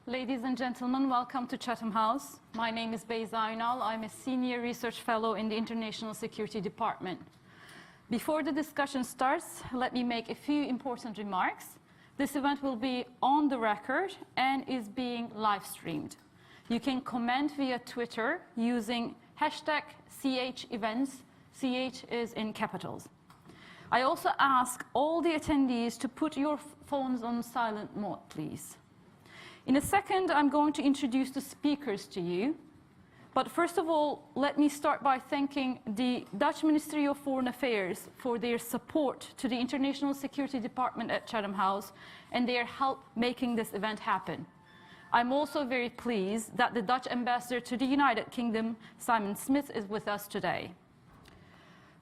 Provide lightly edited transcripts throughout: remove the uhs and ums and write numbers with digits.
Ladies and gentlemen, welcome to Chatham House. My name is Beyza Ünal. I'm a senior research fellow in the International Security Department. Before the discussion starts, let me make a few important remarks. This event will be on the record and is being live streamed. You can comment via Twitter using hashtag #CHEvents. CH is in capitals. I also ask all the attendees to put your phones on silent mode, please. In a second, I'm going to introduce the speakers to you. But first of all, let me start by thanking the Dutch Ministry of Foreign Affairs for their support to the International Security Department at Chatham House and their help making this event happen. I'm also very pleased that the Dutch ambassador to the United Kingdom, Simon Smith, is with us today.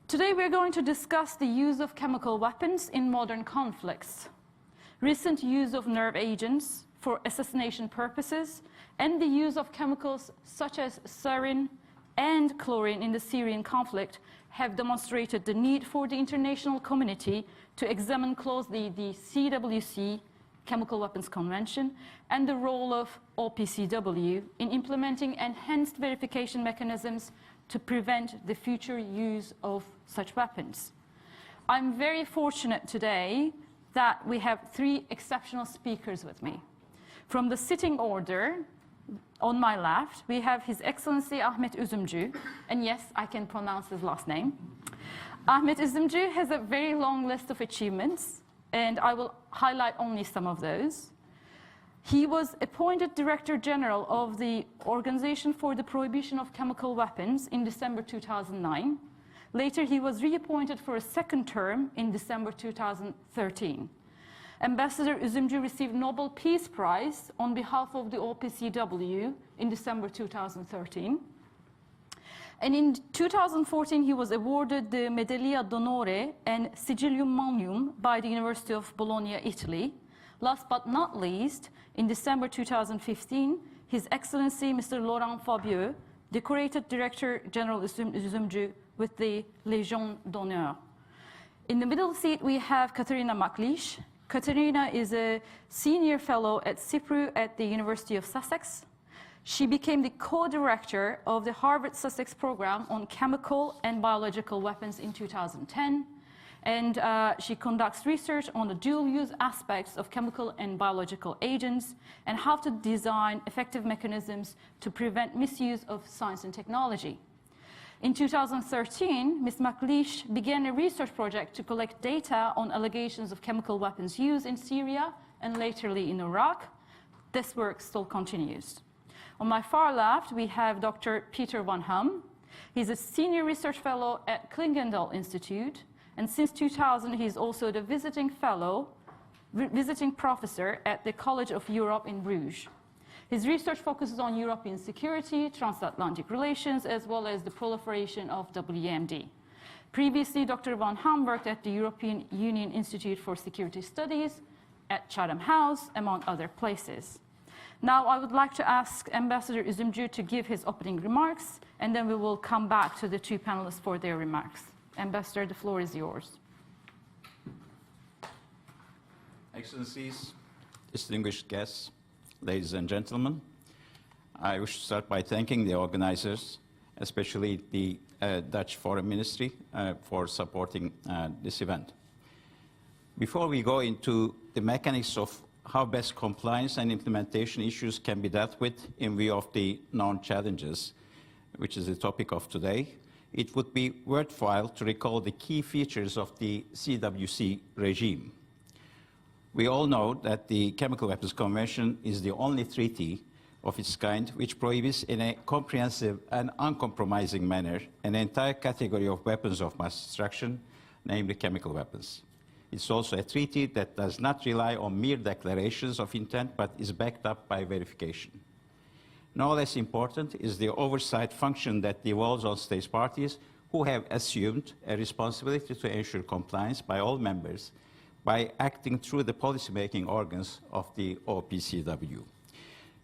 Today, we're going to discuss the use of chemical weapons in modern conflicts, recent use of nerve agents for assassination purposes, and the use of chemicals such as sarin and chlorine in the Syrian conflict have demonstrated the need for the international community to examine closely the CWC, Chemical Weapons Convention, and the role of OPCW in implementing enhanced verification mechanisms to prevent the future use of such weapons. I'm very fortunate today that we have three exceptional speakers with me. From the sitting order, on my left, we have His Excellency Ahmet Üzümcü, and yes, I can pronounce his last name. Ahmet Üzümcü has a very long list of achievements, and I will highlight only some of those. He was appointed Director General of the Organization for the Prohibition of Chemical Weapons in December 2009. Later, he was reappointed for a second term in December 2013. Ambassador Üzümcü received Nobel Peace Prize on behalf of the OPCW in December 2013. And in 2014, he was awarded the Medaglia d'Onore and Sigillium Magnum by the University of Bologna, Italy. Last but not least, in December 2015, His Excellency Mr. Laurent Fabieux decorated Director General Üzümcü with the Légion d'Honneur. In the middle seat, we have Katerina Maklish. Katerina is a senior fellow at CIPRU at the University of Sussex. She became the co-director of the Harvard Sussex program on chemical and biological weapons in 2010. And she conducts research on the dual-use aspects of chemical and biological agents and how to design effective mechanisms to prevent misuse of science and technology. In 2013, Ms. Maklish began a research project to collect data on allegations of chemical weapons use in Syria and laterly in Iraq. This work still continues. On my far left, we have Dr. Peter van Ham. He's a senior research fellow at Klingendal Institute, and since 2000, he's also the visiting professor at the College of Europe in Bruges. His research focuses on European security, transatlantic relations, as well as the proliferation of WMD. Previously, Dr. van Ham worked at the European Union Institute for Security Studies, at Chatham House, among other places. Now, I would like to ask Ambassador Üzümcü to give his opening remarks, and then we will come back to the two panelists for their remarks. Ambassador, the floor is yours. Excellencies, distinguished guests, ladies and gentlemen, I wish to start by thanking the organizers, especially the Dutch Foreign Ministry, for supporting this event. Before we go into the mechanics of how best compliance and implementation issues can be dealt with in view of the known challenges, which is the topic of today, it would be worthwhile to recall the key features of the CWC regime. We all know that the Chemical Weapons Convention is the only treaty of its kind which prohibits in a comprehensive and uncompromising manner an entire category of weapons of mass destruction, namely chemical weapons. It's also a treaty that does not rely on mere declarations of intent, but is backed up by verification. No less important is the oversight function that devolves on states parties who have assumed a responsibility to ensure compliance by all members by acting through the policymaking organs of the OPCW.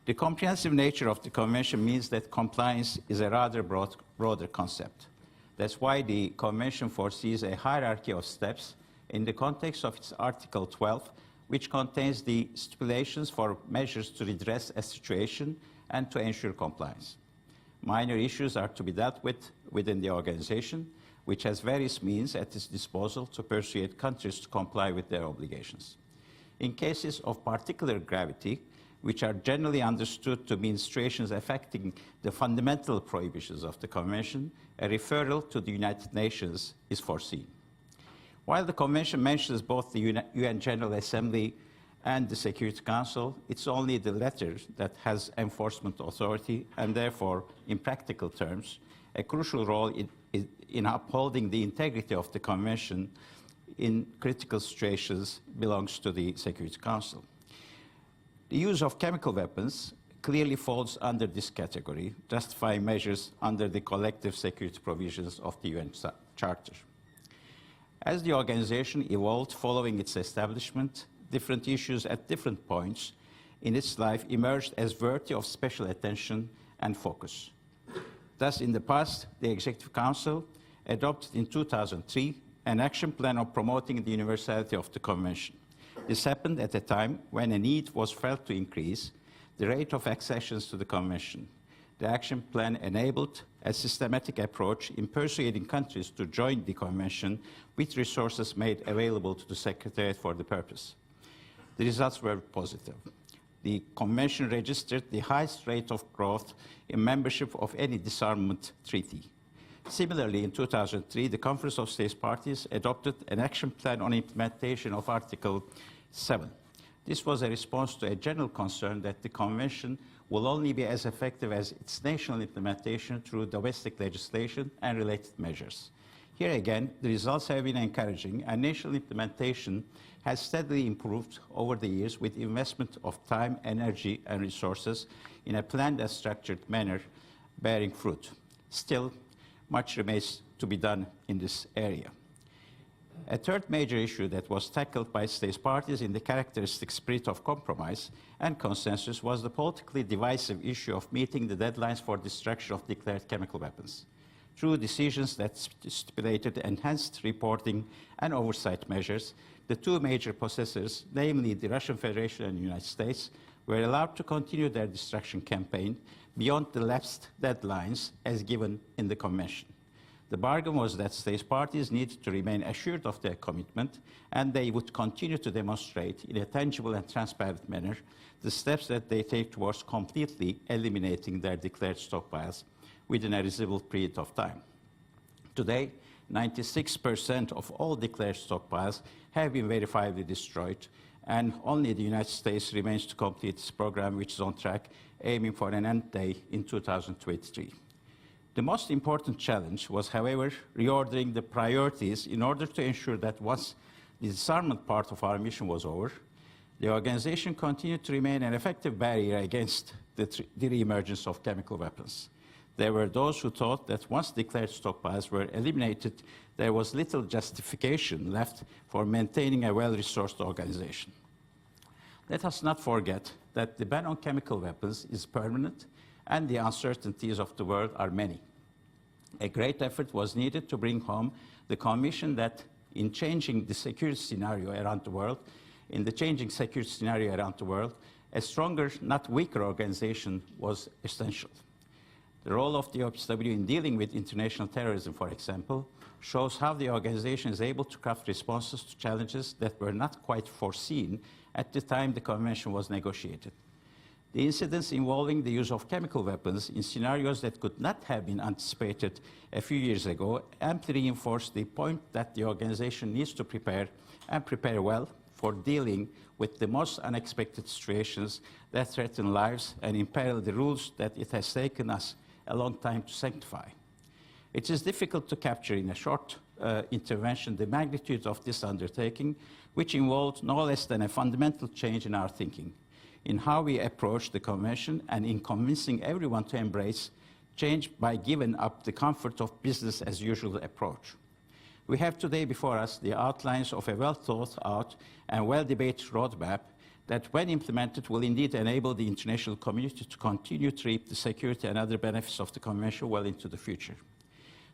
The comprehensive nature of the Convention means that compliance is a rather broader concept. That's why the Convention foresees a hierarchy of steps in the context of its Article 12, which contains the stipulations for measures to redress a situation and to ensure compliance. Minor issues are to be dealt with within the organization, which has various means at its disposal to persuade countries to comply with their obligations. In cases of particular gravity, which are generally understood to mean situations affecting the fundamental prohibitions of the Convention, a referral to the United Nations is foreseen. While the Convention mentions both the UN General Assembly and the Security Council, it's only the latter that has enforcement authority and therefore, in practical terms, a crucial role in upholding the integrity of the Convention in critical situations belongs to the Security Council. The use of chemical weapons clearly falls under this category, justifying measures under the collective security provisions of the UN Charter. As the organization evolved following its establishment, different issues at different points in its life emerged as worthy of special attention and focus. Thus, in the past, the Executive Council adopted in 2003 an action plan on promoting the universality of the Convention. This happened at a time when a need was felt to increase the rate of accessions to the Convention. The action plan enabled a systematic approach in persuading countries to join the Convention with resources made available to the Secretariat for the purpose. The results were positive. The Convention registered the highest rate of growth in membership of any disarmament treaty. Similarly, in 2003, the Conference of States Parties adopted an action plan on implementation of Article 7. This was a response to a general concern that the Convention will only be as effective as its national implementation through domestic legislation and related measures. Here again, the results have been encouraging, and national implementation has steadily improved over the years with investment of time, energy, and resources in a planned and structured manner bearing fruit. Still, much remains to be done in this area. A third major issue that was tackled by states parties in the characteristic spirit of compromise and consensus was the politically divisive issue of meeting the deadlines for destruction of declared chemical weapons. Through decisions that stipulated enhanced reporting and oversight measures, the two major possessors, namely the Russian Federation and the United States, were allowed to continue their destruction campaign beyond the lapsed deadlines as given in the Convention. The bargain was that states parties needed to remain assured of their commitment, and they would continue to demonstrate in a tangible and transparent manner the steps that they take towards completely eliminating their declared stockpiles within a reasonable period of time. Today, 96% of all declared stockpiles have been verifiably destroyed, and only the United States remains to complete its program, which is on track, aiming for an end day in 2023. The most important challenge was, however, reordering the priorities in order to ensure that once the disarmament part of our mission was over, the organization continued to remain an effective barrier against the re-emergence of chemical weapons. There were those who thought that once declared stockpiles were eliminated, there was little justification left for maintaining a well-resourced organization. Let us not forget that the ban on chemical weapons is permanent, and the uncertainties of the world are many. A great effort was needed to bring home the conviction that in changing the security scenario around the world, a stronger, not weaker organization was essential. The role of the OPCW in dealing with international terrorism, for example, shows how the organization is able to craft responses to challenges that were not quite foreseen at the time the convention was negotiated. The incidents involving the use of chemical weapons in scenarios that could not have been anticipated a few years ago amply reinforce the point that the organization needs to prepare, and prepare well, for dealing with the most unexpected situations that threaten lives and imperil the rules that it has taken us a long time to sanctify. It is difficult to capture in a short intervention the magnitude of this undertaking, which involved no less than a fundamental change in our thinking, in how we approach the convention, and in convincing everyone to embrace change by giving up the comfort of business as usual approach. We have today before us the outlines of a well-thought-out and well-debated roadmap that, when implemented, will indeed enable the international community to continue to reap the security and other benefits of the convention well into the future.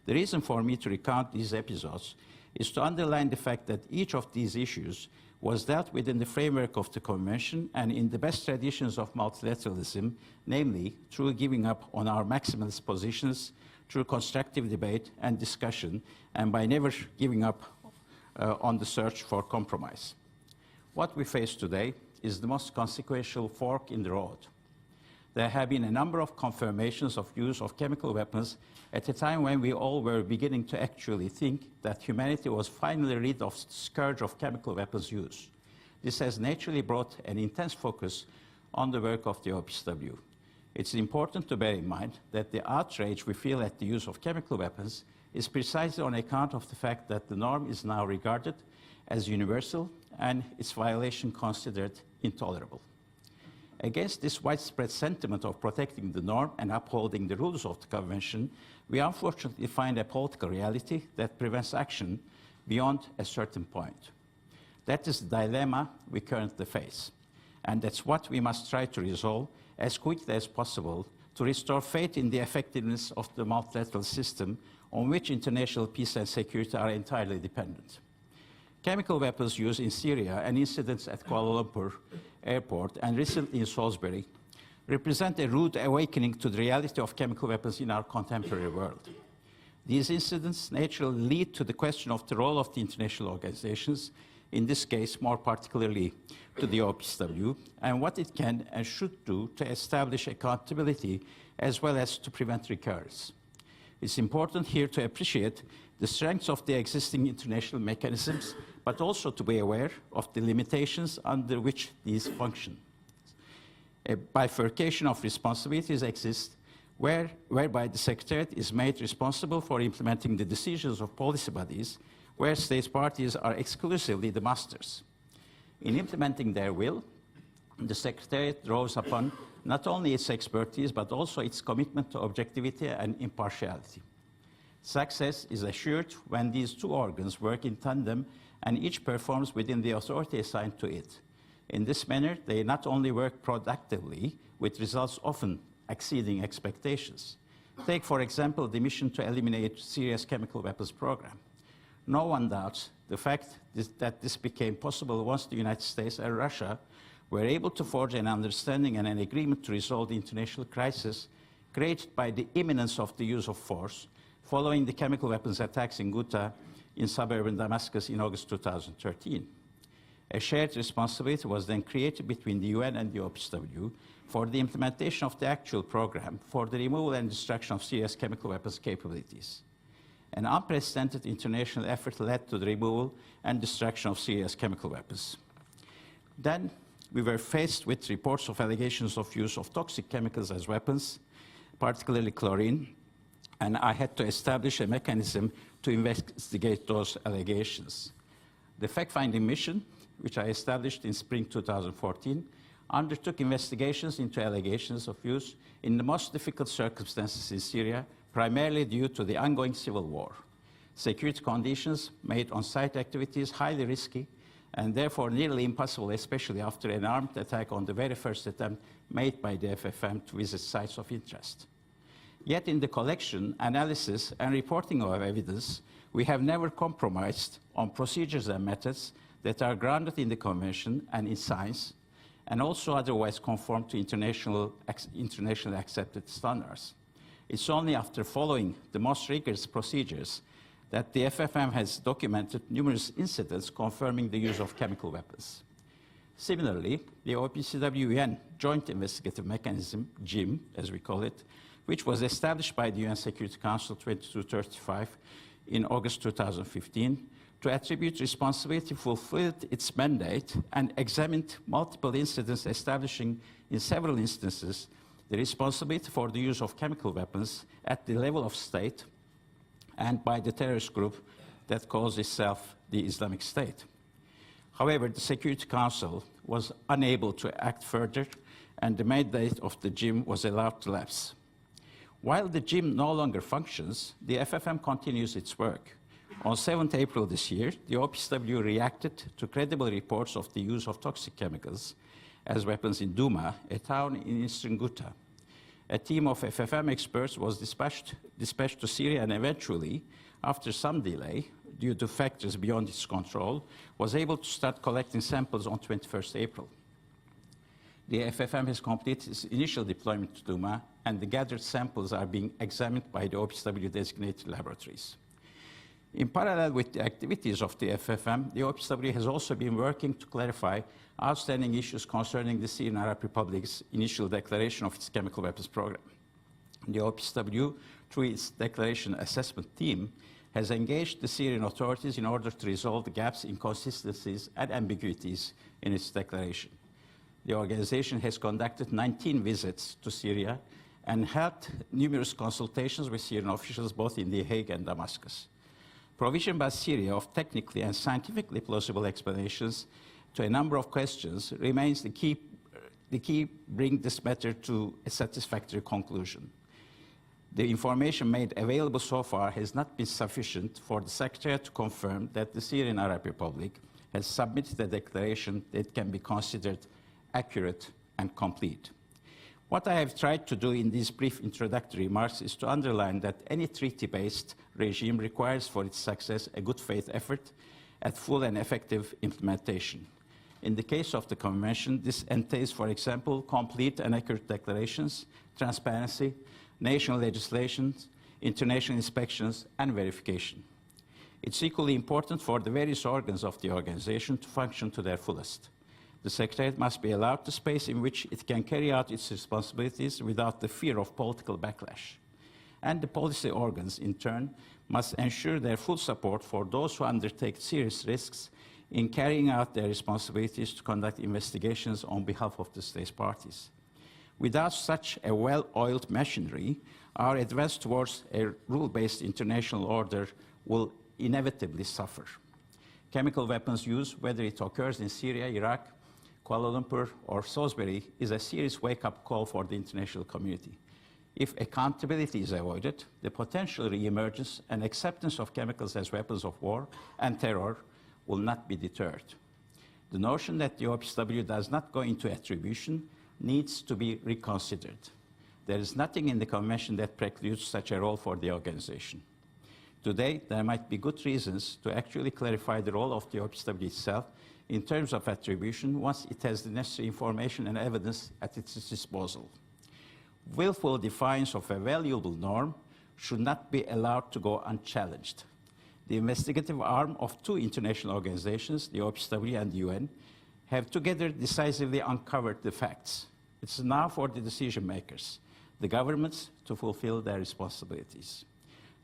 The reason for me to recount these episodes is to underline the fact that each of these issues was dealt with in the framework of the Convention and in the best traditions of multilateralism, namely through giving up on our maximalist positions, through constructive debate and discussion, and by never giving up on the search for compromise. What we face today is the most consequential fork in the road. There have been a number of confirmations of use of chemical weapons at a time when we all were beginning to actually think that humanity was finally rid of the scourge of chemical weapons use. This has naturally brought an intense focus on the work of the OPCW. It's important to bear in mind that the outrage we feel at the use of chemical weapons is precisely on account of the fact that the norm is now regarded as universal and its violation considered intolerable. Against this widespread sentiment of protecting the norm and upholding the rules of the Convention, we unfortunately find a political reality that prevents action beyond a certain point. That is the dilemma we currently face, and that's what we must try to resolve as quickly as possible to restore faith in the effectiveness of the multilateral system on which international peace and security are entirely dependent. Chemical weapons use in Syria and incidents at Kuala Lumpur airport and recently in Salisbury represent a rude awakening to the reality of chemical weapons in our contemporary world. These incidents naturally lead to the question of the role of the international organizations, in this case more particularly to the OPCW, and what it can and should do to establish accountability as well as to prevent recurrence. It's important here to appreciate the strengths of the existing international mechanisms, but also to be aware of the limitations under which these function. A bifurcation of responsibilities exists whereby the Secretariat is made responsible for implementing the decisions of policy bodies, where state parties are exclusively the masters. In implementing their will, the Secretariat draws upon not only its expertise, but also its commitment to objectivity and impartiality. Success is assured when these two organs work in tandem and each performs within the authority assigned to it. In this manner, they not only work productively, with results often exceeding expectations. Take, for example, the mission to eliminate Syria's chemical weapons program. No one doubts the fact that this became possible once the United States and Russia were able to forge an understanding and an agreement to resolve the international crisis created by the imminence of the use of force following the chemical weapons attacks in Ghouta in suburban Damascus in August 2013. A shared responsibility was then created between the UN and the OPCW for the implementation of the actual program for the removal and destruction of Syria's chemical weapons capabilities. An unprecedented international effort led to the removal and destruction of Syria's chemical weapons. Then we were faced with reports of allegations of use of toxic chemicals as weapons, particularly chlorine, and I had to establish a mechanism to investigate those allegations. The FactFinding Mission, which I established in spring 2014, undertook investigations into allegations of use in the most difficult circumstances in Syria, primarily due to the ongoing civil war. Security conditions made on-site activities highly risky and therefore nearly impossible, especially after an armed attack on the very first attempt made by the FFM to visit sites of interest. Yet in the collection, analysis, and reporting of evidence, we have never compromised on procedures and methods that are grounded in the Convention and in science, and also otherwise conform to internationally accepted standards. It's only after following the most rigorous procedures that the FFM has documented numerous incidents confirming the use of chemical weapons. Similarly, the OPCW-UN Joint Investigative Mechanism, JIM, as we call it, which was established by the UN Security Council 2235 in August 2015, to attribute responsibility, fulfilled its mandate and examined multiple incidents establishing in several instances the responsibility for the use of chemical weapons at the level of state and by the terrorist group that calls itself the Islamic State. However, the Security Council was unable to act further, and the mandate of the JIM was allowed to lapse. While the JIM no longer functions, the FFM continues its work. On 7th April this year, the OPCW reacted to credible reports of the use of toxic chemicals as weapons in Douma, a town in eastern Ghouta. A team of FFM experts was dispatched to Syria, and eventually, after some delay, due to factors beyond its control, was able to start collecting samples on 21st April. The FFM has completed its initial deployment to Douma, and the gathered samples are being examined by the OPCW designated laboratories. In parallel with the activities of the FFM, the OPCW has also been working to clarify outstanding issues concerning the Syrian Arab Republic's initial declaration of its chemical weapons program. The OPCW, through its declaration assessment team, has engaged the Syrian authorities in order to resolve the gaps, inconsistencies, and ambiguities in its declaration. The organization has conducted 19 visits to Syria and held numerous consultations with Syrian officials both in The Hague and Damascus. Provision by Syria of technically and scientifically plausible explanations to a number of questions remains the key bring this matter to a satisfactory conclusion. The information made available so far has not been sufficient for the Secretariat to confirm that the Syrian Arab Republic has submitted a declaration that can be considered accurate and complete. What I have tried to do in these brief introductory remarks is to underline that any treaty-based regime requires for its success a good faith effort at full and effective implementation. In the case of the Convention, this entails, for example, complete and accurate declarations, transparency, national legislations, international inspections, and verification. It's equally important for the various organs of the organization to function to their fullest. The Secretariat must be allowed the space in which it can carry out its responsibilities without the fear of political backlash. And the policy organs, in turn, must ensure their full support for those who undertake serious risks in carrying out their responsibilities to conduct investigations on behalf of the state's parties. Without such a well-oiled machinery, our advance towards a rule-based international order will inevitably suffer. Chemical weapons use, whether it occurs in Syria, Iraq, Kuala Lumpur, or Salisbury, is a serious wake-up call for the international community. If accountability is avoided, the potential re-emergence and acceptance of chemicals as weapons of war and terror will not be deterred. The notion that the OPCW does not go into attribution needs to be reconsidered. There is nothing in the Convention that precludes such a role for the organization. Today, there might be good reasons to actually clarify the role of the OPCW itself in terms of attribution once it has the necessary information and evidence at its disposal. Willful defiance of a valuable norm should not be allowed to go unchallenged. The investigative arm of two international organizations, the OPCW and the UN, have together decisively uncovered the facts. It's now for the decision makers, the governments, to fulfill their responsibilities.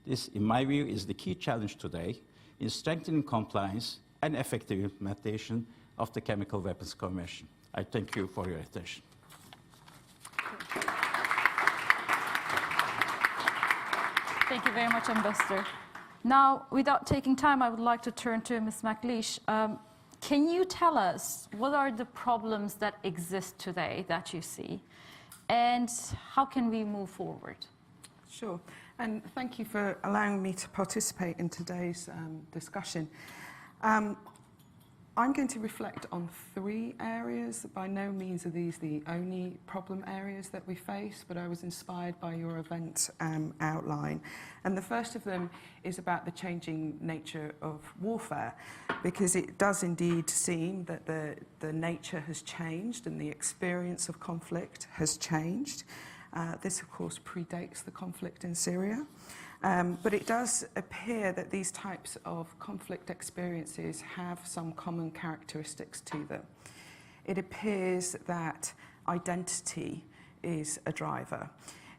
This, in my view, is the key challenge today in strengthening compliance and effective implementation of the Chemical Weapons Convention. I thank you for your attention. Thank you very much, Ambassador. Now, without taking time, I would like to turn to Ms. McLeish. Can you tell us what are the problems that exist today that you see, and how can we move forward? Sure, and thank you for allowing me to participate in today's discussion. I'm going to reflect on three areas. By no means are these the only problem areas that we face, but I was inspired by your event outline. And the first of them is about the changing nature of warfare, because it does indeed seem that the nature has changed and the experience of conflict has changed. This, of course, predates the conflict in Syria. But it does appear that these types of conflict experiences have some common characteristics to them. It appears that identity is a driver.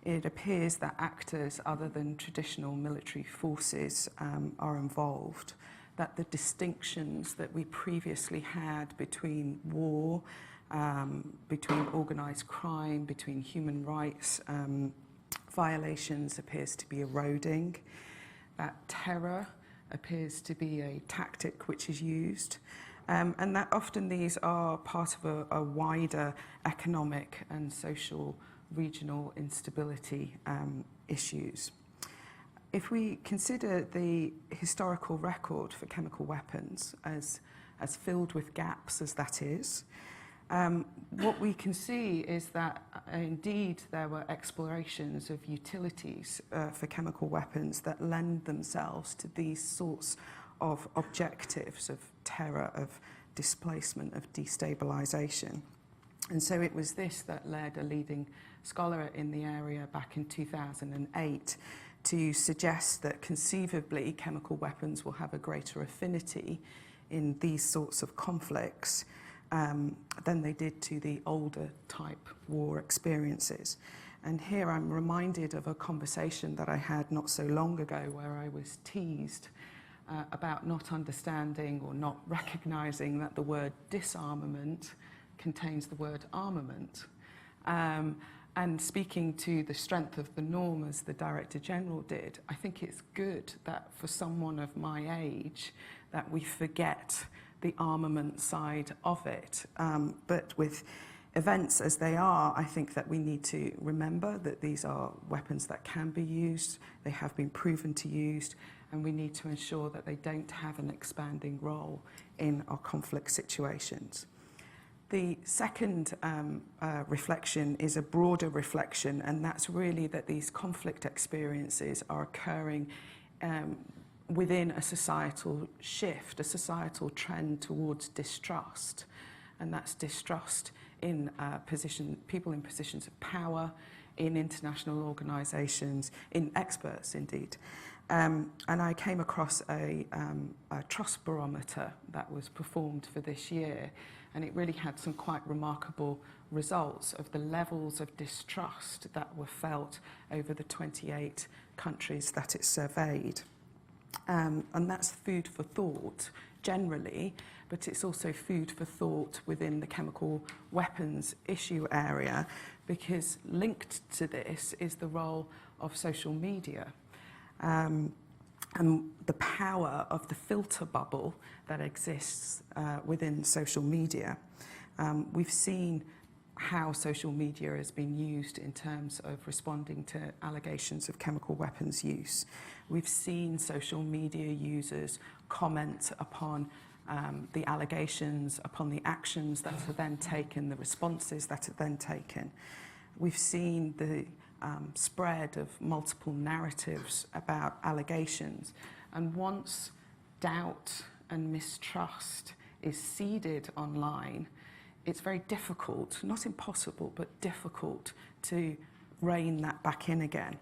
It appears that actors other than traditional military forces are involved, that the distinctions that we previously had between war, between organised crime, between human rights violations appears to be eroding, that terror appears to be a tactic which is used, and that often these are part of a wider economic and social regional instability issues. If we consider the historical record for chemical weapons as filled with gaps as that is, what we can see is that indeed there were explorations of utilities for chemical weapons that lend themselves to these sorts of objectives of terror, of displacement, of destabilisation. And so it was this that led a leading scholar in the area back in 2008 to suggest that conceivably chemical weapons will have a greater affinity in these sorts of conflicts than they did to the older type war experiences. And here I'm reminded of a conversation that I had not so long ago where I was teased about not understanding or not recognising that the word disarmament contains the word armament. And speaking to the strength of the norm, as the Director General did, I think it's good that for someone of my age that we forget the armament side of it. But with events as they are, I think that we need to remember that these are weapons that can be used, they have been proven to use, and we need to ensure that they don't have an expanding role in our conflict situations. The second reflection is a broader reflection, and that's really that these conflict experiences are occurring within a societal shift, a societal trend towards distrust. And that's distrust in people in positions of power, in international organisations, in experts indeed. And I came across a trust barometer that was performed for this year, and it really had some quite remarkable results of the levels of distrust that were felt over the 28 countries that it surveyed. And that's food for thought generally, but it's also food for thought within the chemical weapons issue area, because linked to this is the role of social media. And the power of the filter bubble that exists within social media. We've seen how social media has been used in terms of responding to allegations of chemical weapons use. We've seen social media users comment upon the allegations, upon the actions that are then taken, the responses that are then taken. We've seen the spread of multiple narratives about allegations, and once doubt and mistrust is seeded online, it's very difficult, not impossible, but difficult to rein that back in again.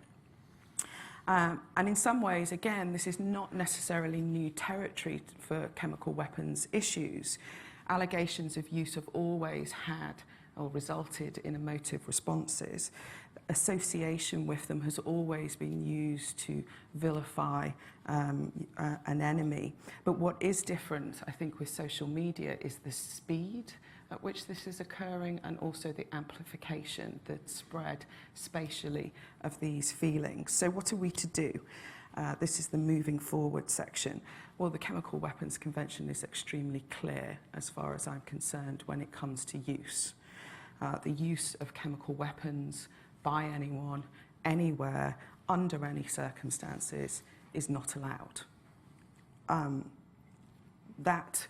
And in some ways, again, this is not necessarily new territory for chemical weapons issues. Allegations of use have always had or resulted in emotive responses. Association with them has always been used to vilify an enemy. But what is different, I think, with social media is the speed at which this is occurring, and also the amplification, the spread spatially of these feelings. So what are we to do? This is the moving forward section. Well, the Chemical Weapons Convention is extremely clear as far as I'm concerned when it comes to use. The use of chemical weapons by anyone, anywhere, under any circumstances, is not allowed. That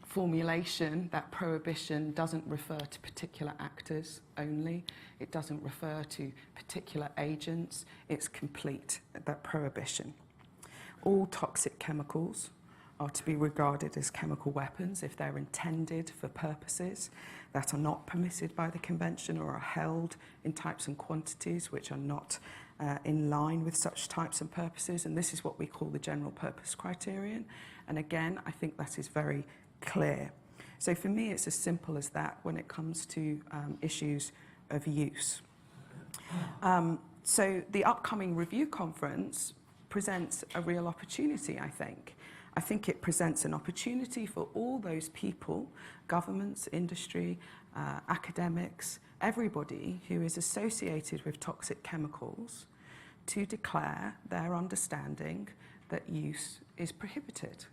formulation, that prohibition, doesn't refer to particular actors only. It doesn't refer to particular agents. It's complete, that prohibition. All toxic chemicals are to be regarded as chemical weapons if they're intended for purposes that are not permitted by the Convention or are held in types and quantities which are not in line with such types and purposes. And this is what we call the general purpose criterion. And again, I think that is very clear. So for me, it's as simple as that when it comes to issues of use. So the upcoming review conference presents a real opportunity, I think. I think it presents an opportunity for all those people, governments, industry, academics, everybody who is associated with toxic chemicals to declare their understanding that use is prohibited.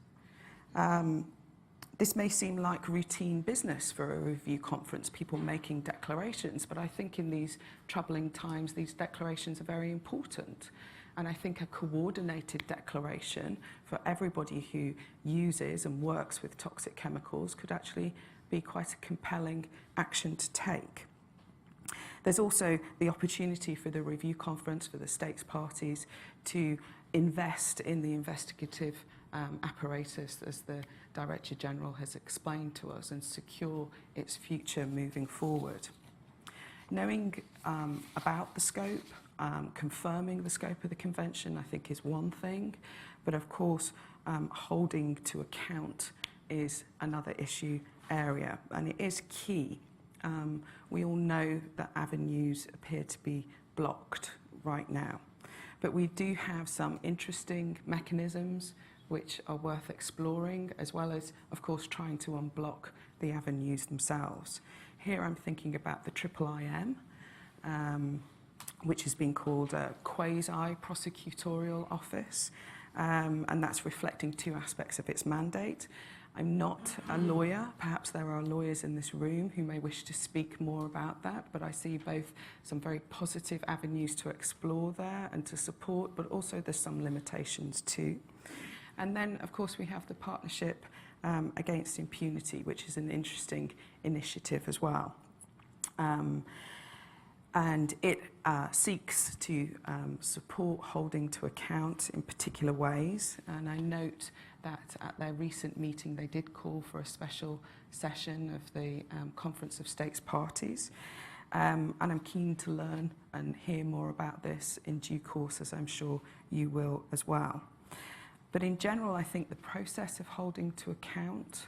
This may seem like routine business for a review conference, people making declarations, but I think in these troubling times, these declarations are very important. And I think a coordinated declaration for everybody who uses and works with toxic chemicals could actually be quite a compelling action to take. There's also the opportunity for the review conference, for the states parties, to invest in the investigative apparatus, as the Director General has explained to us, and secure its future moving forward. Knowing about the scope, confirming the scope of the convention, I think is one thing, but of course holding to account is another issue area, and it is key. We all know that avenues appear to be blocked right now, but we do have some interesting mechanisms which are worth exploring, as well as, of course, trying to unblock the avenues themselves. Here I'm thinking about the IIIM, which has been called a quasi-prosecutorial office, and that's reflecting two aspects of its mandate. I'm not a lawyer. Perhaps there are lawyers in this room who may wish to speak more about that, but I see both some very positive avenues to explore there and to support, but also there's some limitations too. And then, of course, we have the Partnership Against Impunity, which is an interesting initiative as well. And it seeks to support holding to account in particular ways. And I note that at their recent meeting, they did call for a special session of the Conference of States Parties. And I'm keen to learn and hear more about this in due course, as I'm sure you will as well. But in general, I think the process of holding to account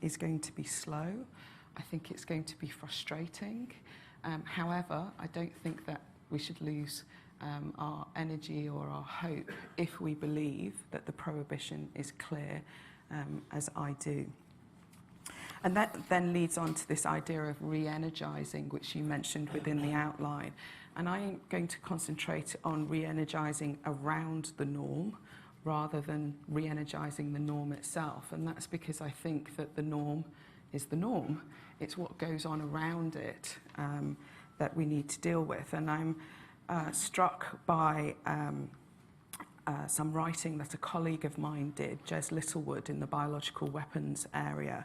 is going to be slow. I think it's going to be frustrating. However, I don't think that we should lose our energy or our hope if we believe that the prohibition is clear, as I do. And that then leads on to this idea of re-energizing, which you mentioned within the outline. And I'm going to concentrate on re-energizing around the norm rather than re-energizing the norm itself. And that's because I think that the norm is the norm. It's what goes on around it that we need to deal with. And I'm struck by some writing that a colleague of mine did, Jez Littlewood, in the biological weapons area,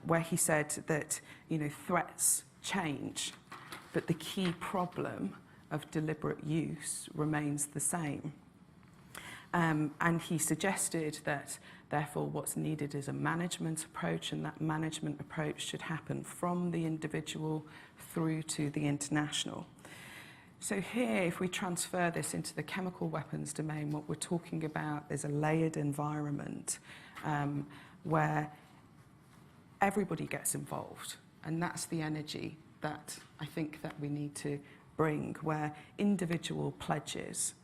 where he said that, you know, threats change, but the key problem of deliberate use remains the same. And he suggested that, therefore, what's needed is a management approach, and that management approach should happen from the individual through to the international. So here, if we transfer this into the chemical weapons domain, what we're talking about is a layered environment where everybody gets involved, and that's the energy that I think that we need to bring, where individual pledges,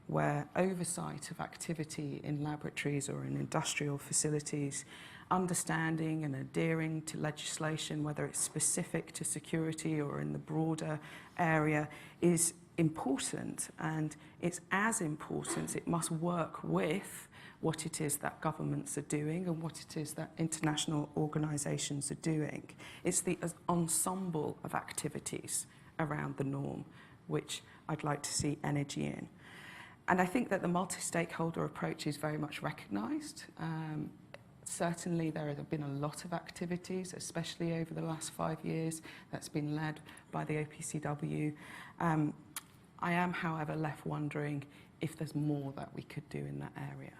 where oversight of activity in laboratories or in industrial facilities, understanding and adhering to legislation, whether it's specific to security or in the broader area, is important. And it's as important, it must work with what it is that governments are doing and what it is that international organisations are doing. It's the ensemble of activities around the norm which I'd like to see energy in. And I think that the multi-stakeholder approach is very much recognised. Certainly there have been a lot of activities, especially over the last 5 years, that's been led by the OPCW. I am, however, left wondering if there's more that we could do in that area.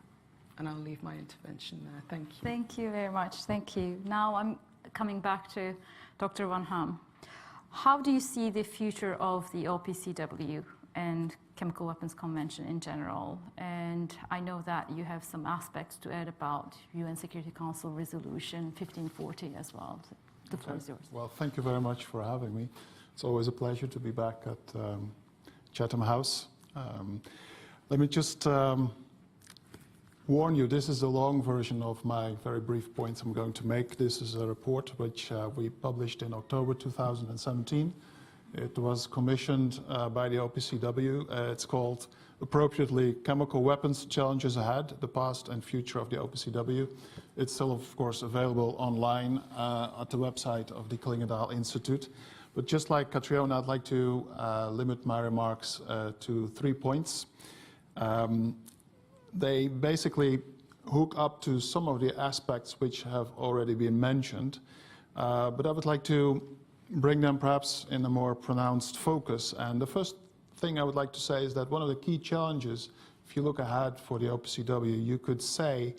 And I'll leave my intervention there. Thank you. Thank you very much. Thank you. Now I'm coming back to Dr. Van Ham. How do you see the future of the OPCW and Chemical Weapons Convention in general? And I know that you have some aspects to add about UN Security Council Resolution 1540 as well. The floor is yours. Well, thank you very much for having me. It's always a pleasure to be back at Chatham House. Let me just warn you, this is a long version of my very brief points I'm going to make. This is a report which we published in October 2017. It was commissioned by the OPCW. It's called, appropriately, Chemical Weapons Challenges Ahead, the Past and Future of the OPCW. It's still, of course, available online at the website of the Klingendahl Institute. But just like Catriona, I'd like to limit my remarks to 3 points. They basically hook up to some of the aspects which have already been mentioned, but I would like to bring them perhaps in a more pronounced focus. And the first thing I would like to say is that one of the key challenges if you look ahead for the OPCW, you could say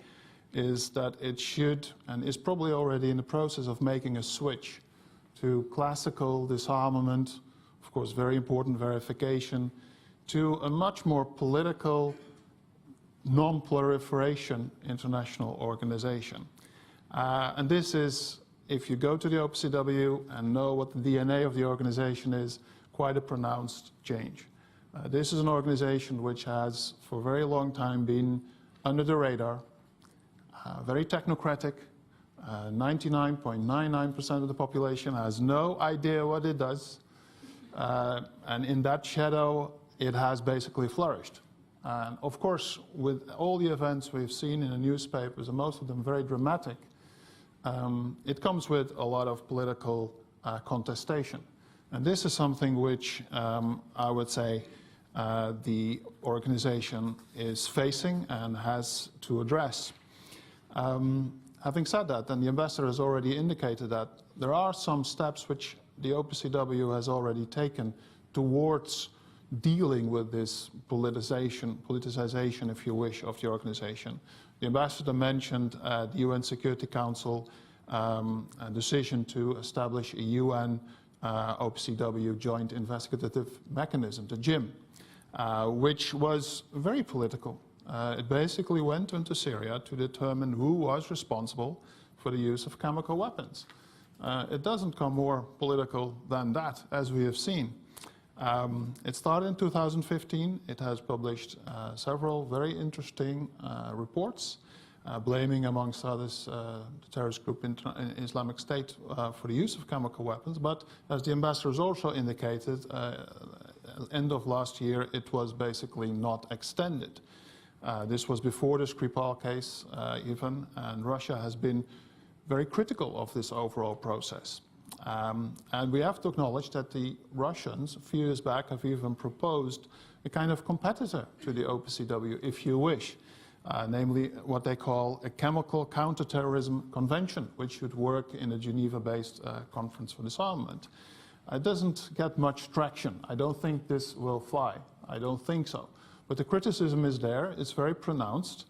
is that it should, and is probably already in the process of making a switch to classical disarmament, of course very important verification, to a much more political, non-proliferation international organization. And this is, if you go to the OPCW and know what the DNA of the organization is, quite a pronounced change. This is an organization which has for a very long time been under the radar, very technocratic. 99.99% of the population has no idea what it does. And in that shadow, it has basically flourished. And of course, with all the events we've seen in the newspapers, and most of them very dramatic, it comes with a lot of political contestation. And this is something which I would say the organization is facing and has to address. Having said that, and the ambassador has already indicated that, there are some steps which the OPCW has already taken towards dealing with this politicization, if you wish, of the organization. The ambassador mentioned the UN Security Council a decision to establish a UN OPCW Joint Investigative Mechanism, the JIM, which was very political. It basically went into Syria to determine who was responsible for the use of chemical weapons. It doesn't come more political than that, as we have seen. It started in 2015. It has published several very interesting reports, blaming, amongst others, the terrorist group Islamic State for the use of chemical weapons. But as the ambassador has also indicated, end of last year, it was basically not extended. This was before the Skripal case even, and Russia has been very critical of this overall process. And we have to acknowledge that the Russians, a few years back, have even proposed a kind of competitor to the OPCW, if you wish, namely what they call a chemical counterterrorism convention, which should work in a Geneva-based conference for disarmament. It doesn't get much traction. I don't think this will fly. I don't think so. But the criticism is there. It's very pronounced.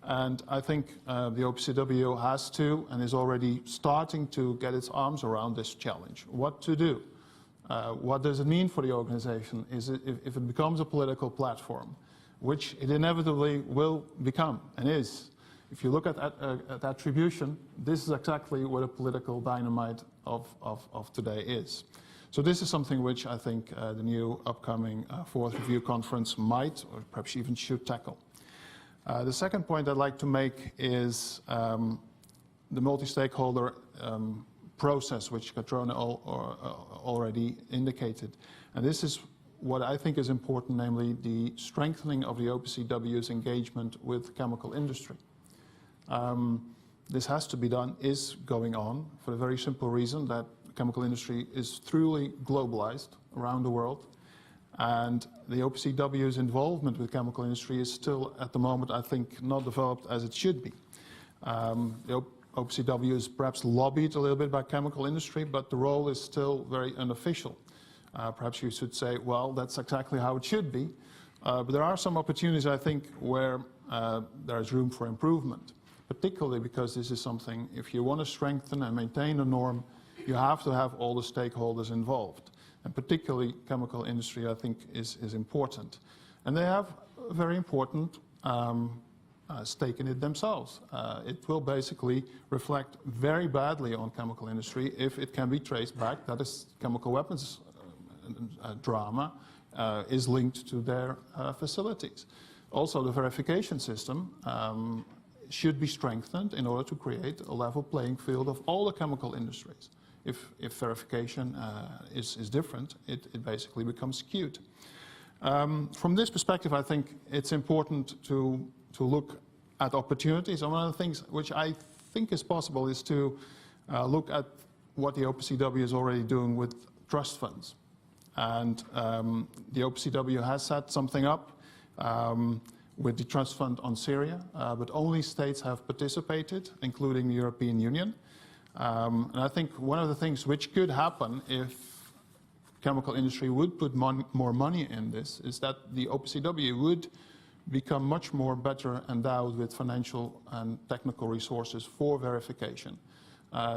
And I think the OPCW has to and is already starting to get its arms around this challenge. What to do? What does it mean for the organization? Is it, if it becomes a political platform, which it inevitably will become and is. If you look at attribution, this is exactly what a political dynamite of today is. So this is something which I think the new upcoming fourth review conference might, or perhaps even should, tackle. The second point I'd like to make is the multi-stakeholder process, which Katrona already indicated. And this is what I think is important, namely the strengthening of the OPCW's engagement with the chemical industry. This has to be done, is going on, for the very simple reason that the chemical industry is truly globalized around the world. And the OPCW's involvement with chemical industry is still, at the moment, I think, not developed as it should be. The OPCW is perhaps lobbied a little bit by chemical industry, but the role is still very unofficial. Perhaps you should say, well, that's exactly how it should be. But there are some opportunities, I think, where there is room for improvement, particularly because this is something, if you want to strengthen and maintain a norm, you have to have all the stakeholders involved. And particularly chemical industry, I think, is important. And they have a very important stake in it themselves. It will basically reflect very badly on chemical industry if it can be traced back, that is, chemical weapons drama is linked to their facilities. Also, the verification system should be strengthened in order to create a level playing field of all the chemical industries. If verification is different, it basically becomes skewed. From this perspective, I think it's important to look at opportunities. And one of the things which I think is possible is to look at what the OPCW is already doing with trust funds. And the OPCW has set something up with the trust fund on Syria, but only states have participated, including the European Union. And I think one of the things which could happen if chemical industry would put more money in this is that the OPCW would become much more better endowed with financial and technical resources for verification.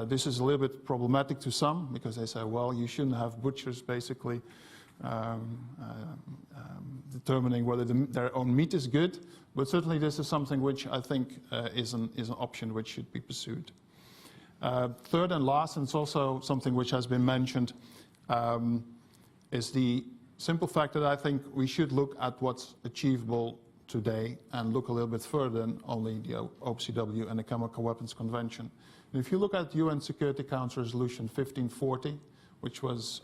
This is a little bit problematic to some because they say, well, you shouldn't have butchers basically determining whether their own meat is good, but certainly this is something which I think is an option which should be pursued. Third and last, and it's also something which has been mentioned, is the simple fact that I think we should look at what's achievable today and look a little bit further than only the OPCW and the Chemical Weapons Convention. And if you look at UN Security Council Resolution 1540, which was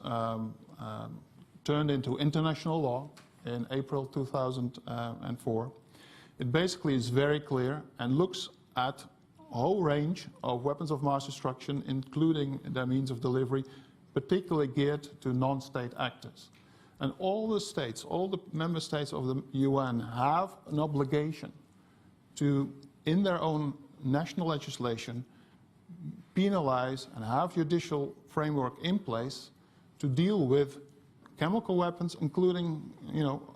turned into international law in April 2004, it basically is very clear and looks at a whole range of weapons of mass destruction, including their means of delivery, particularly geared to non-state actors. And all the states, all the member states of the UN have an obligation to, in their own national legislation, penalize and have judicial framework in place to deal with chemical weapons, including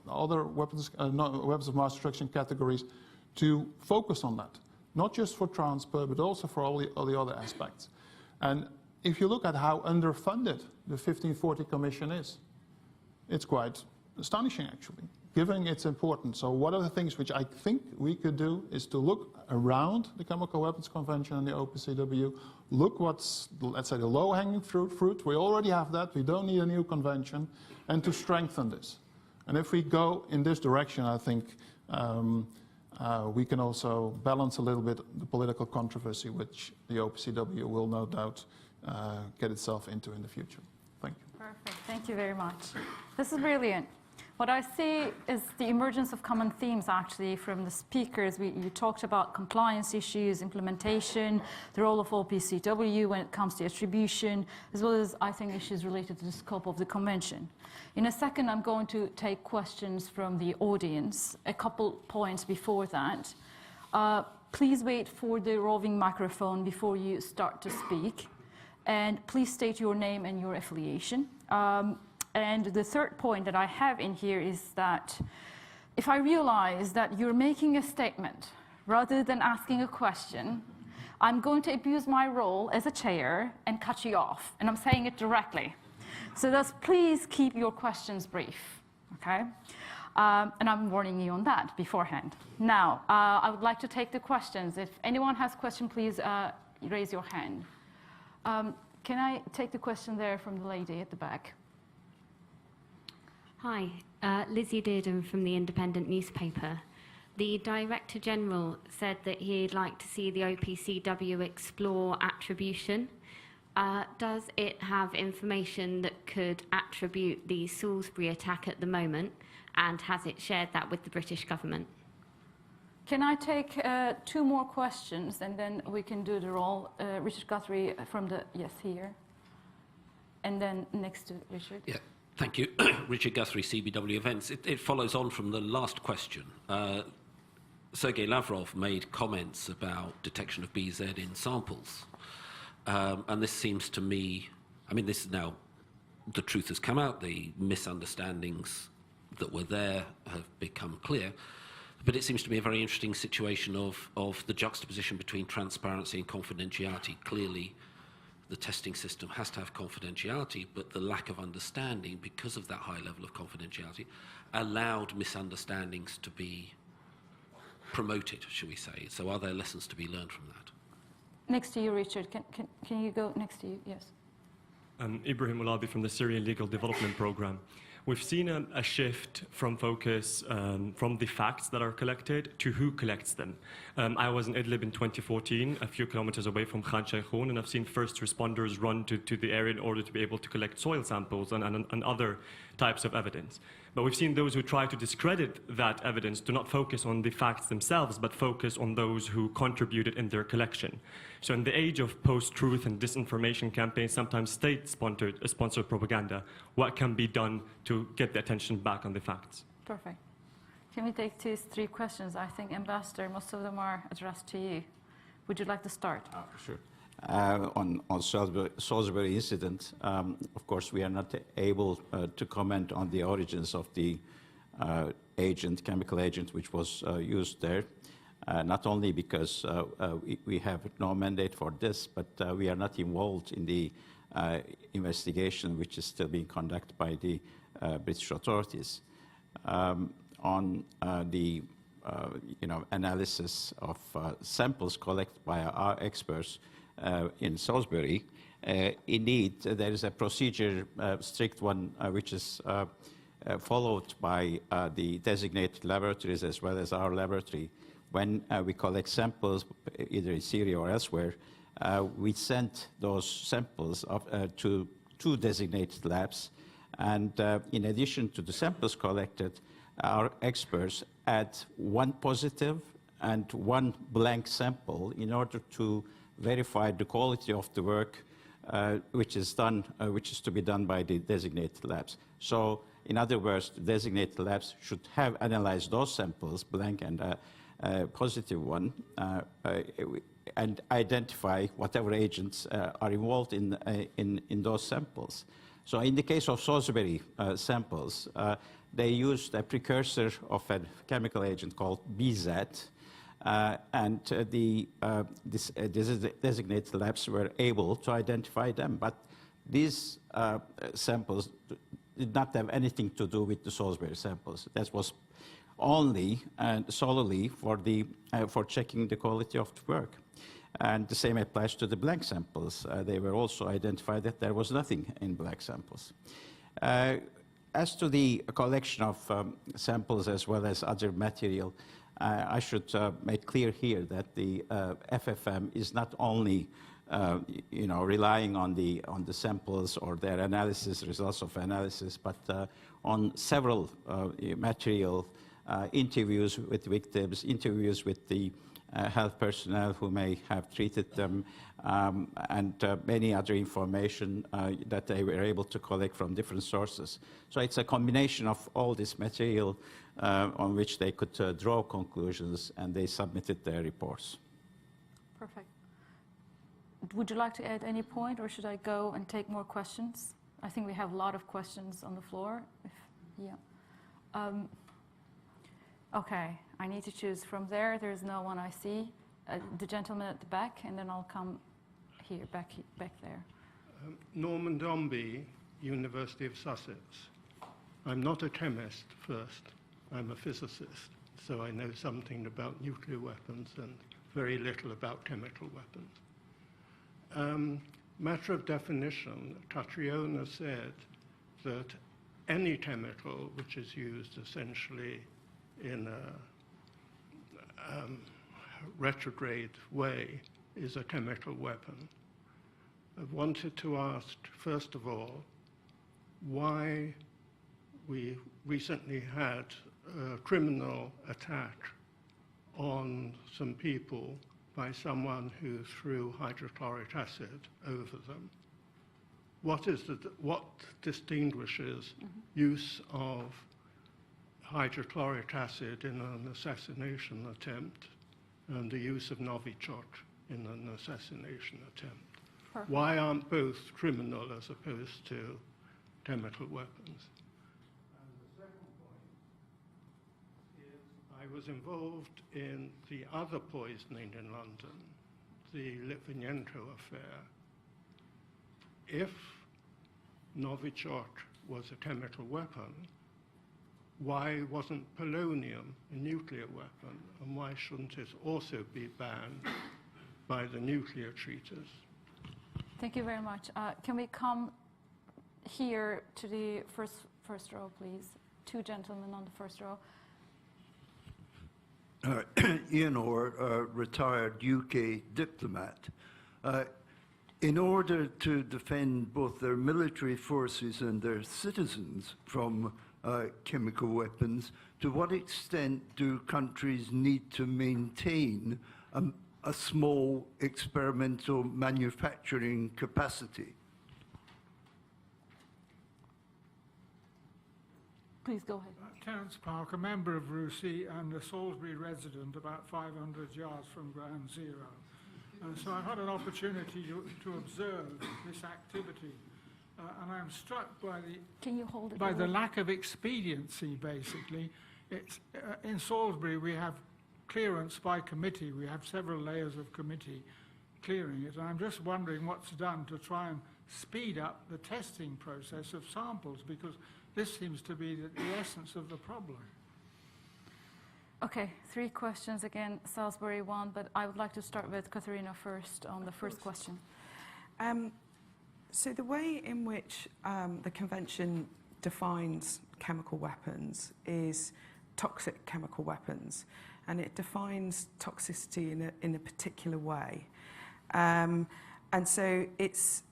other weapons, weapons of mass destruction categories, to focus on that. Not just for transfer, but also for all the other aspects. And if you look at how underfunded the 1540 Commission is, it's quite astonishing, actually, given its importance. So one of the things which I think we could do is to look around the Chemical Weapons Convention and the OPCW, look what's, let's say, the low-hanging fruit. We already have that. We don't need a new convention, and to strengthen this. And if we go in this direction, I think we can also balance a little bit the political controversy, which the OPCW will no doubt get itself into in the future. Thank you. Perfect. Thank you very much. This is brilliant. What I see is the emergence of common themes, actually, from the speakers. You talked about compliance issues, implementation, the role of OPCW when it comes to attribution, as well as, I think, issues related to the scope of the convention. In a second, I'm going to take questions from the audience. A couple points before that. Please wait for the roving microphone before you start to speak. And please state your name and your affiliation. And the third point that I have in here is that if I realize that you're making a statement rather than asking a question, I'm going to abuse my role as a chair and cut you off. And I'm saying it directly. So thus, please keep your questions brief, okay? And I'm warning you on that beforehand. Now, I would like to take the questions. If anyone has a question, please raise your hand. Can I take the question there from the lady at the back? Hi, Lizzie Dearden from the Independent newspaper. The Director General said that he'd like to see the OPCW explore attribution. Does it have information that could attribute the Salisbury attack at the moment, and has it shared that with the British government? Can I take two more questions, and then we can do the roll? Richard Guthrie from the, yes, here. And then next to Richard. Yeah. Thank you. Richard Guthrie, CBW Events. It follows on from the last question. Sergei Lavrov made comments about detection of BZ in samples. And this seems to me, I mean, this is now, the truth has come out, the misunderstandings that were there have become clear. But it seems to me a very interesting situation of the juxtaposition between transparency and confidentiality. Clearly, the testing system has to have confidentiality, but the lack of understanding, because of that high level of confidentiality, allowed misunderstandings to be promoted, shall we say. So are there lessons to be learned from that? Next to you, Richard. Can you go next to you? Yes. Ibrahim Ulabi from the Syrian Legal Development Program. We've seen a shift from focus from the facts that are collected to who collects them. I was in Idlib in 2014, a few kilometers away from Khan Sheikhoun, and I've seen first responders run to the area in order to be able to collect soil samples and other types of evidence. But we've seen those who try to discredit that evidence do not focus on the facts themselves, but focus on those who contributed in their collection. So in the age of post-truth and disinformation campaigns, sometimes state-sponsored propaganda, what can be done to get the attention back on the facts? Perfect. Can we take these three questions? I think, Ambassador, most of them are addressed to you. Would you like to start? Sure. On Salisbury incident, of course, we are not able to comment on the origins of the agent, chemical agent, which was used there. Not only because we have no mandate for this, but we are not involved in the investigation, which is still being conducted by the British authorities. On the analysis of samples collected by our experts in Salisbury, indeed, there is a procedure, strict one, which is followed by the designated laboratories as well as our laboratory. When we collect samples, either in Syria or elsewhere, we send those samples to two designated labs. And in addition to the samples collected, our experts add one positive and one blank sample in order to verify the quality of the work which is to be done by the designated labs. So, in other words, the designated labs should have analyzed those samples, blank and positive one, and identify whatever agents are involved in those samples. So in the case of Salisbury samples, they used a precursor of a chemical agent called BZ, and these designated labs were able to identify them. But these samples did not have anything to do with the Salisbury samples. That was only and solely for checking the quality of the work. And the same applies to the blank samples. They were also identified that there was nothing in blank samples. As to the collection of samples as well as other material, I should make clear here that the FFM is not only relying on the samples or their analysis, results of analysis, but on several material interviews with victims, interviews with the health personnel who may have treated them, and many other information that they were able to collect from different sources. So it's a combination of all this material on which they could draw conclusions, and they submitted their reports. Perfect. Would you like to add any point, or should I go and take more questions? I think we have a lot of questions on the floor. Okay, I need to choose from there. There's no one I see. The gentleman at the back, and then I'll come here, back there. Norman Dombey, University of Sussex. I'm not a chemist first, I'm a physicist, so I know something about nuclear weapons and very little about chemical weapons. Matter of definition, Catriona said that any chemical which is used essentially in a retrograde way is a chemical weapon. I wanted to ask, first of all, why we recently had a criminal attack on some people by someone who threw hydrochloric acid over them. What distinguishes use of hydrochloric acid in an assassination attempt and the use of Novichok in an assassination attempt? Perfect. Why aren't both criminal as opposed to chemical weapons? And the second point is I was involved in the other poisoning in London, the Litvinenko affair. If Novichok was a chemical weapon, why wasn't polonium a nuclear weapon, and why shouldn't it also be banned by the nuclear treaties? Thank you very much. Can we come here to the first row, please? Two gentlemen on the first row. Ian Orr, retired UK diplomat. In order to defend both their military forces and their citizens from chemical weapons, to what extent do countries need to maintain a small experimental manufacturing capacity? Please go ahead. Terence Park, a member of RUSI and a Salisbury resident about 500 yards from Ground Zero. So I've had an opportunity to observe this activity, and I'm struck by Can you hold it the lack of expediency, basically, it's, in Salisbury we have clearance by committee. We have several layers of committee clearing it. And I'm just wondering what's done to try and speed up the testing process of samples, because this seems to be the essence of the problem. Okay, 3 questions again, Salisbury 1, but I would like to start with Katharina first on the first question. So the way in which the Convention defines chemical weapons is toxic chemical weapons, and it defines toxicity in a particular way. And so it's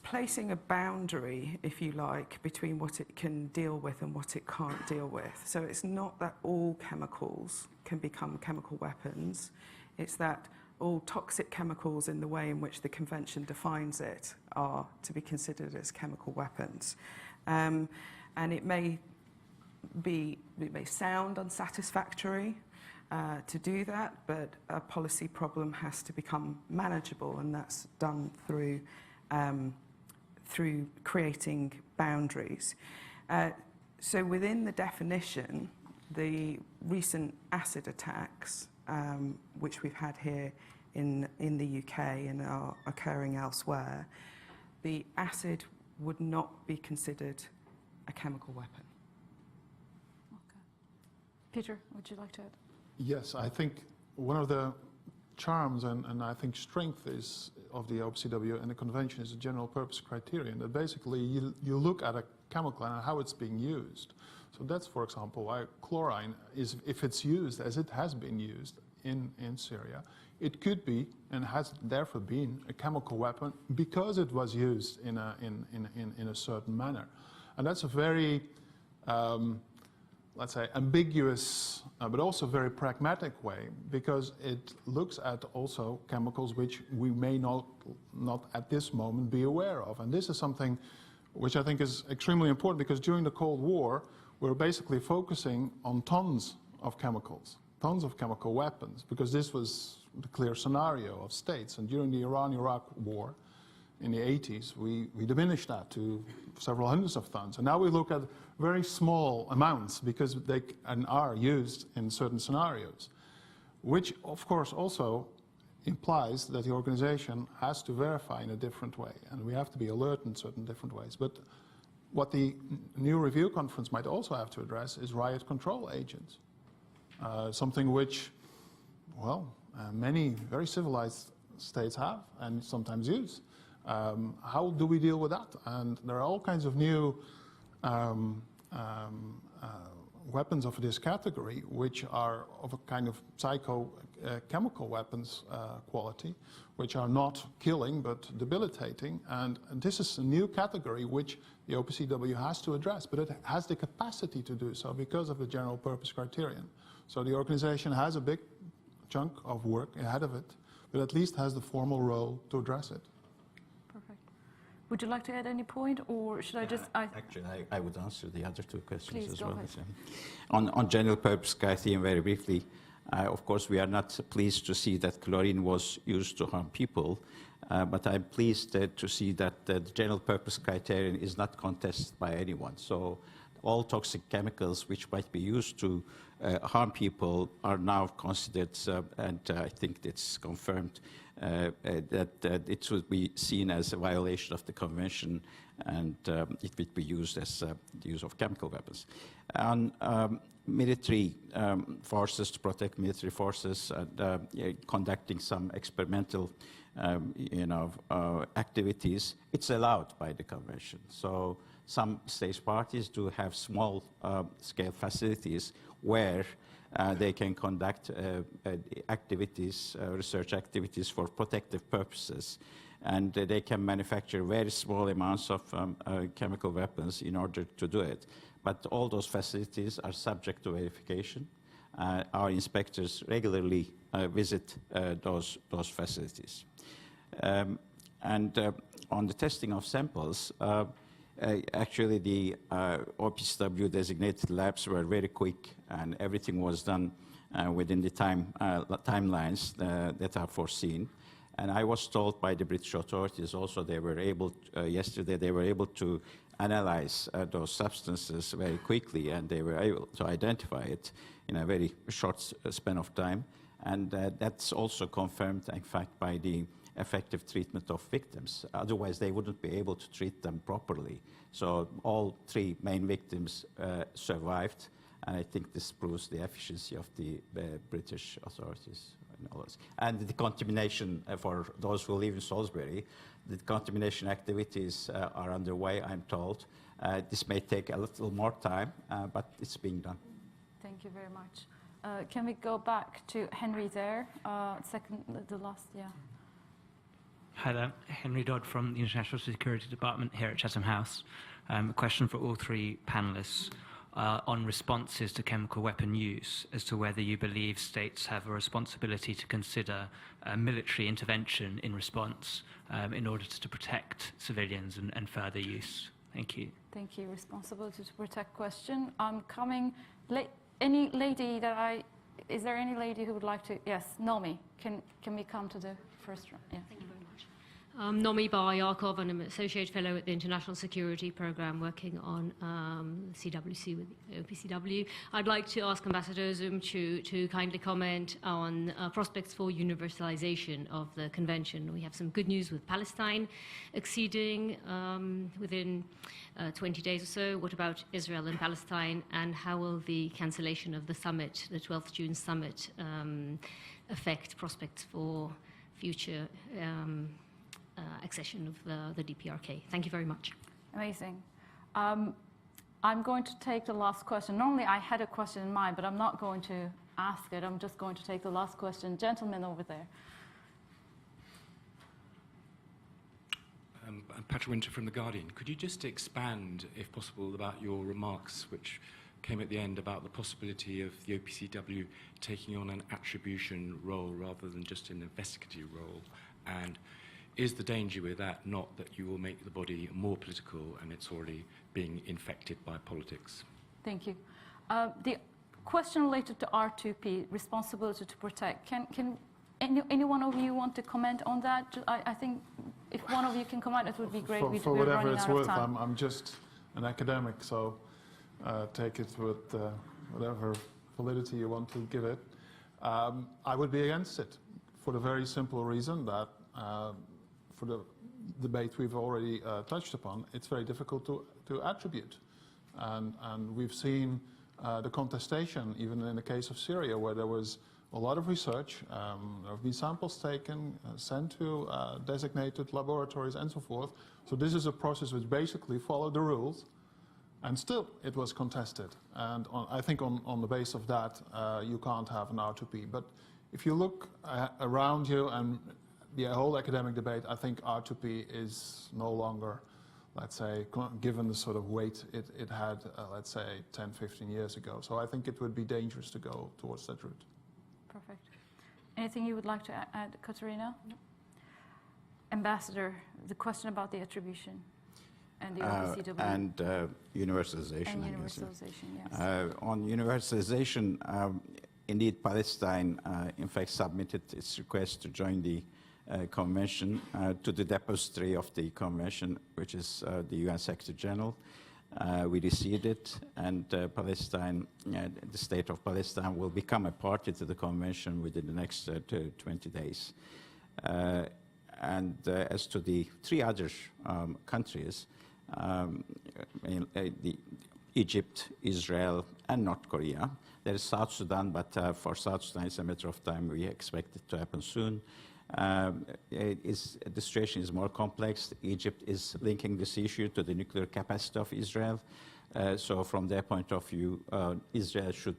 placing a boundary, if you like, between what it can deal with and what it can't deal with. So it's not that all chemicals can become chemical weapons. It's that all toxic chemicals, in the way in which the Convention defines it, are to be considered as chemical weapons. And it may sound unsatisfactory to do that, but a policy problem has to become manageable, and that's done through creating boundaries. So within the definition, the recent acid attacks, which we've had here in the UK and are occurring elsewhere, the acid would not be considered a chemical weapon. Okay. Peter, would you like to add? Yes, I think one of the charms and I think strength of the OPCW and the Convention is a general purpose criterion, that basically you look at a chemical and how it's being used. So that's, for example, why chlorine is, if it's used as it has been used in Syria, it could be and has therefore been a chemical weapon because it was used in a certain manner. And that's a very, let's say, ambiguous, but also very pragmatic way, because it looks at also chemicals which we may not at this moment be aware of. And this is something which I think is extremely important, because during the Cold War, we're basically focusing on tons of chemicals, tons of chemical weapons, because this was the clear scenario of states. And during the Iran-Iraq war in the 80s, we diminished that to several hundreds of tons. And now we look at very small amounts because they are used in certain scenarios, which of course also implies that the organization has to verify in a different way, and we have to be alert in certain different ways. But what the new review conference might also have to address is riot control agents, something which, well, many very civilized states have and sometimes use. How do we deal with that? And there are all kinds of new weapons of this category, which are of a kind of chemical weapons quality, which are not killing but debilitating. And this is a new category which the OPCW has to address, but it has the capacity to do so because of the general purpose criterion. So the organization has a big chunk of work ahead of it, but at least has the formal role to address it. Perfect. Would you like to add any point, or should I just... Actually, I would answer the other 2 questions. Please, as go well. ahead. On general purpose criterion, very briefly, of course, we are not pleased to see that chlorine was used to harm people, but I'm pleased to see that the general purpose criterion is not contested by anyone. So all toxic chemicals which might be used to harm people are now considered, and I think it's confirmed, that it should be seen as a violation of the Convention, and it would be used as the use of chemical weapons. On military forces, to protect military forces, and conducting some experimental activities, it's allowed by the Convention. So some state parties do have small scale facilities where they can conduct activities, research activities for protective purposes. And they can manufacture very small amounts of chemical weapons in order to do it. But all those facilities are subject to verification. Our inspectors regularly visit those facilities. And on the testing of samples, actually the OPCW designated labs were very quick, and everything was done within the timelines that are foreseen. And I was told by the British authorities also they were able, yesterday, they were able to analyze those substances very quickly, and they were able to identify it in a very short span of time. And that's also confirmed, in fact, by the effective treatment of victims. Otherwise, they wouldn't be able to treat them properly. So all 3 main victims survived, and I think this proves the efficiency of the British authorities. And the contamination, for those who live in Salisbury, the contamination activities are underway, I'm told. This may take a little more time, but it's being done. Thank you very much. Can we go back to Henry there? Second, the last, yeah. Hi there, Henry Dodd from the International Security Department here at Chatham House. A question for all 3 panelists on responses to chemical weapon use, as to whether you believe states have a responsibility to consider military intervention in response in order to protect civilians and further use. Thank you. Thank you. Responsibility to protect question. I'm coming. Any lady that is there any lady who would like to? Yes, Nami. Can we come to the first round? Yeah. Thank you very much. Nami Bar-Yakov, and I'm an Associate Fellow at the International Security Programme working on CWC with the OPCW. I'd like to ask Ambassador Zoom to kindly comment on prospects for universalization of the convention. We have some good news with Palestine exceeding within 20 days or so. What about Israel and Palestine, and how will the cancellation of the summit, the 12th June summit, affect prospects for future accession of the DPRK? Thank you very much. Amazing. I'm going to take the last question. Normally I had a question in mind, but I'm not going to ask it. I'm just going to take the last question. Gentleman over there. I'm Petra Winter from The Guardian. Could you just expand, if possible, about your remarks, which came at the end, about the possibility of the OPCW taking on an attribution role rather than just an investigative role? And is the danger with that not that you will make the body more political and it's already being infected by politics? Thank you. The question related to R2P, responsibility to protect, can any one of you want to comment on that? I think if one of you can comment, it would be great. For whatever it's worth, I'm just an academic, so take it with whatever validity you want to give it. I would be against it for the very simple reason that for the debate we've already touched upon, it's very difficult to attribute. And we've seen the contestation, even in the case of Syria, where there was a lot of research, there have been samples taken, sent to designated laboratories and so forth. So this is a process which basically followed the rules, and still it was contested. And I think on the base of that, you can't have an R2P. But if you look around you and the whole academic debate, I think R2P is no longer, let's say, given the sort of weight it had, let's say, 10, 15 years ago. So I think it would be dangerous to go towards that route. Perfect. Anything you would like to add, Katerina? No. Ambassador, the question about the attribution and the OPCW. And universalization. And universalization, yes. On universalization, indeed, Palestine, in fact, submitted its request to join the convention to the depository of the convention, which is the UN Secretary General. We received it, and Palestine, the state of Palestine, will become a party to the convention within the next 20 days. And as to the 3 other countries, Egypt, Israel, and North Korea. There is South Sudan, but for South Sudan, it's a matter of time. We expect it to happen soon. The situation is more complex. Egypt is linking this issue to the nuclear capacity of Israel. So from their point of view, Israel should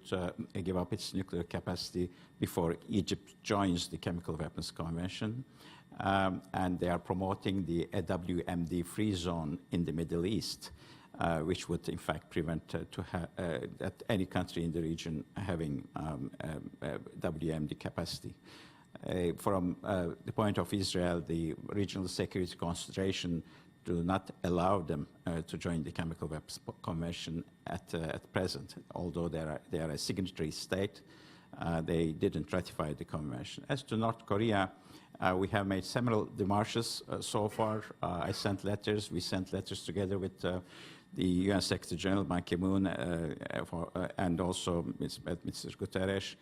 give up its nuclear capacity before Egypt joins the Chemical Weapons Convention. And they are promoting the WMD free zone in the Middle East, which would in fact prevent that any country in the region having WMD capacity. From the point of Israel, the regional security consideration do not allow them to join the Chemical Weapons Convention at present, although they are a signatory state. they didn't ratify the convention. As to North Korea, we have made several démarches so far. I sent letters. We sent letters together with the UN Secretary General Ban Ki-moon and also Mr. Guterres.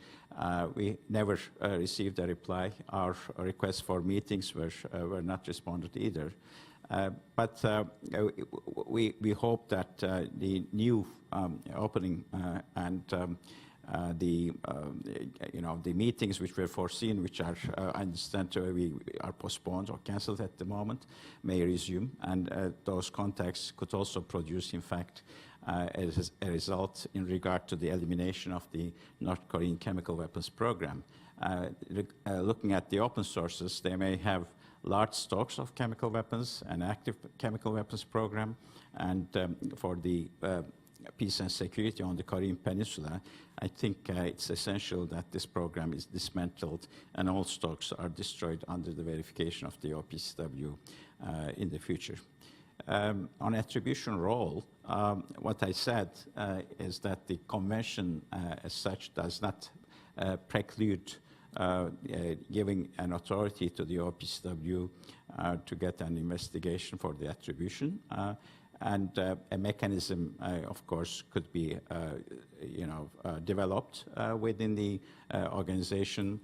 We never received a reply. Our requests for meetings were not responded either. But we hope that the new opening and the meetings which were foreseen, which are, I understand, are postponed or cancelled at the moment, may resume, and those contacts could also produce, in fact, as a result in regard to the elimination of the North Korean chemical weapons program. Looking at the open sources, they may have large stocks of chemical weapons, an active chemical weapons program, and for the peace and security on the Korean Peninsula, I think it's essential that this program is dismantled and all stocks are destroyed under the verification of the OPCW in the future. On attribution role, what I said is that the convention as such does not preclude giving an authority to the OPCW to get an investigation for the attribution. And a mechanism, of course, could be, developed within the organization.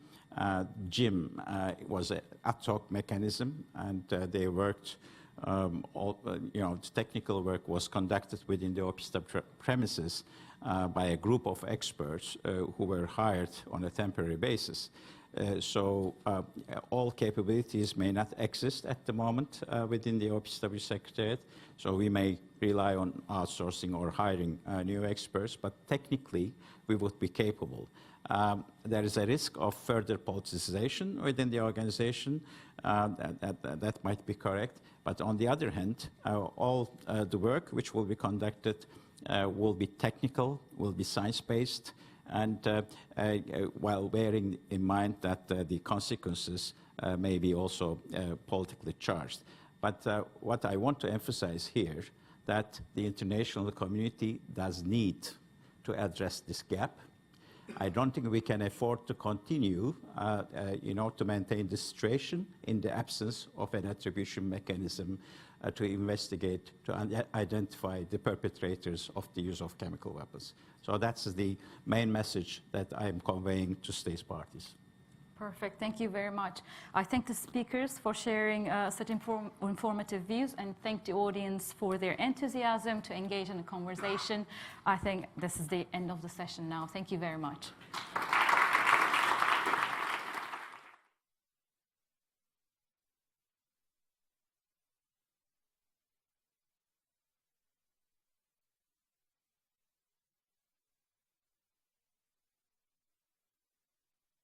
JIM was an ad hoc mechanism, and they worked. The technical work was conducted within the OPCW premises by a group of experts who were hired on a temporary basis. So all capabilities may not exist at the moment within the OPCW Secretariat, so we may rely on outsourcing or hiring new experts, but technically we would be capable. There is a risk of further politicization within the organization. That might be correct, but on the other hand, all the work which will be conducted will be technical, will be science-based, and while bearing in mind that the consequences may be also politically charged. But what I want to emphasize here, that the international community does need to address this gap. I don't think we can afford to continue, to maintain this situation in the absence of an attribution mechanism to investigate, to identify the perpetrators of the use of chemical weapons. So that's the main message that I am conveying to state parties. Perfect. Thank you very much. I thank the speakers for sharing such informative views, and thank the audience for their enthusiasm to engage in the conversation. I think this is the end of the session now. Thank you very much.